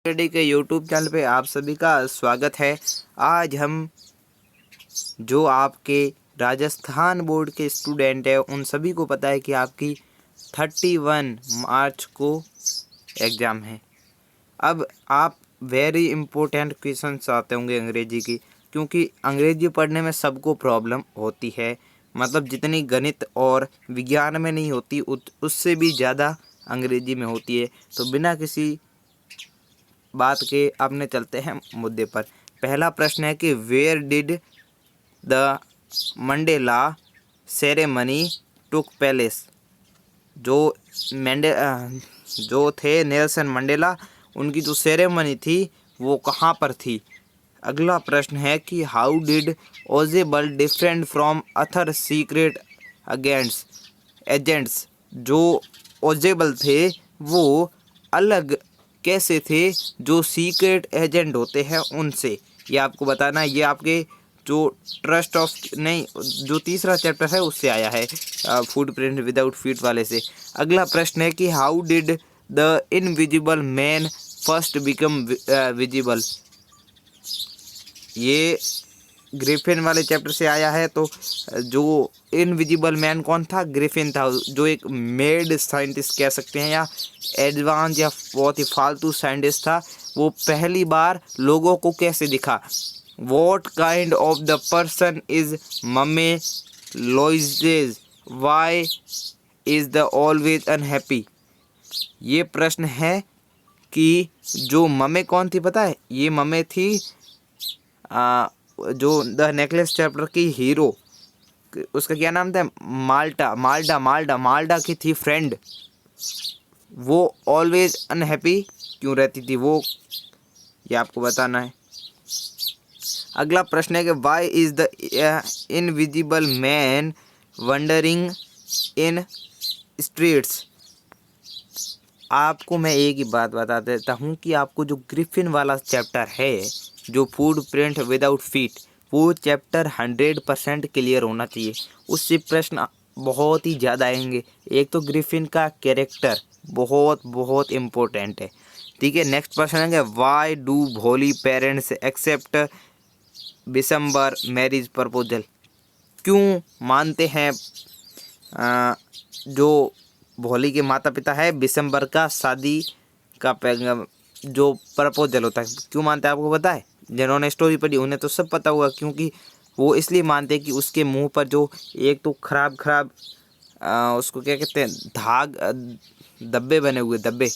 Study के YouTube channel पे आप सभी का स्वागत है। आज हम जो आपके राजस्थान बोर्ड के स्टूडेंट हैं उन सभी को पता है कि आपकी 31 मार्च को एग्ज़ाम है। अब आप वेरी इम्पोर्टेंट क्वेश्चंस आते होंगे अंग्रेजी की, क्योंकि अंग्रेजी पढ़ने में सबको प्रॉब्लम होती है। मतलब जितनी गणित और विज्ञान में नहीं होती उससे भी ज़्यादा अंग्रेजी में होती है। तो बिना किसी बात के अपने चलते हैं मुद्दे पर। पहला प्रश्न है कि where did the Mandela ceremony took place. जो थे नेल्सन मंडेला, उनकी जो सेरेमनी थी वो कहाँ पर थी। अगला प्रश्न है कि हाउ डिड ओजेबल different from other secret agents. जो ओजेबल थे वो अलग कैसे थे जो सीक्रेट एजेंट होते हैं उनसे। ये आपको बताना है। ये आपके जो ट्रस्ट ऑफ नहीं जो तीसरा चैप्टर है उससे आया है, फुट प्रिंट विदाउट फीट वाले से। अगला प्रश्न है कि how did the invisible man first become visible. ये ग्रिफिन वाले चैप्टर से आया है। तो जो इनविजिबल मैन कौन था? ग्रिफिन था, जो एक मेड साइंटिस्ट कह सकते हैं या एडवांस या बहुत ही फालतू साइंटिस्ट था। वो पहली बार लोगों को कैसे दिखा। What kind of the person is Mme Loisel, why is the always unhappy. ये प्रश्न है कि जो ममे कौन थी पता है? ये ममे थी जो द नेकलेस चैप्टर की हीरो, उसका क्या नाम था? माल्टा की थी फ्रेंड। वो ऑलवेज अनहैप्पी क्यों रहती थी वो, ये आपको बताना है। अगला प्रश्न है कि why is the invisible man wandering in streets. आपको मैं एक ही बात बता देता हूँ कि आपको जो ग्रिफिन वाला चैप्टर है, जो फूड प्रिंट विदाउट फीट, वो चैप्टर 100% क्लियर होना चाहिए। उससे प्रश्न बहुत ही ज़्यादा आएंगे। एक तो ग्रिफिन का कैरेक्टर बहुत बहुत इम्पोर्टेंट है, ठीक है। नेक्स्ट प्रश्न है वाई डू भोली पेरेंट्स एक्सेप्ट दिसंबर मैरिज प्रपोजल। क्यों मानते हैं जो भोली के माता पिता है दिसंबर का शादी का जो प्रपोजल होता है, क्यों मानते हैं आपको पता है? जिन्होंने स्टोरी पढ़ी उन्हें तो सब पता होगा, क्योंकि वो इसलिए मानते हैं कि उसके मुंह पर जो एक तो खराब उसको क्या कहते हैं, धाग धब्बे बने हुए, धब्बे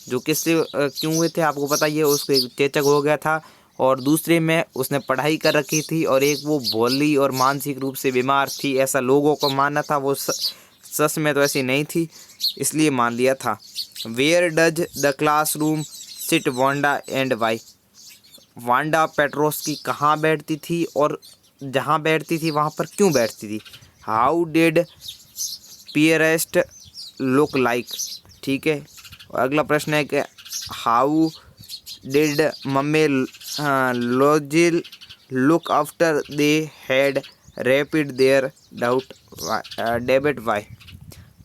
जो किससे क्यों हुए थे आपको पता ही है। उसको एक चेचक हो गया था, और दूसरे में उसने पढ़ाई कर रखी थी, और एक वो भोली और मानसिक रूप से बीमार थी, ऐसा लोगों को मानना था। वो सच में तो ऐसी नहीं थी, इसलिए मान लिया था। Where does the classroom sit Wanda and why. Wanda Petroski कहाँ बैठती थी और जहाँ बैठती थी वहाँ पर क्यों बैठती थी। हाउ डिड पियरेस्ट लुक लाइक, ठीक है। और अगला प्रश्न है कि how did Mme Loisel look after they had repaid their doubt debit why.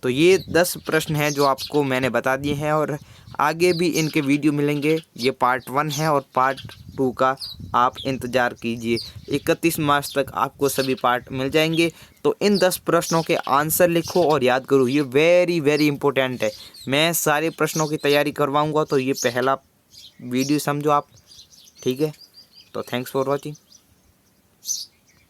तो ये 10 प्रश्न हैं जो आपको मैंने बता दिए हैं, और आगे भी इनके वीडियो मिलेंगे। ये पार्ट 1 है और पार्ट 2 का आप इंतज़ार कीजिए। 31 मार्च तक आपको सभी पार्ट मिल जाएंगे। तो इन 10 प्रश्नों के आंसर लिखो और याद करो, ये वेरी वेरी इंपॉर्टेंट है। मैं सारे प्रश्नों की तैयारी करवाऊँगा, तो ये पहला वीडियो समझो आप, ठीक है। तो थैंक्स फॉर वॉचिंग।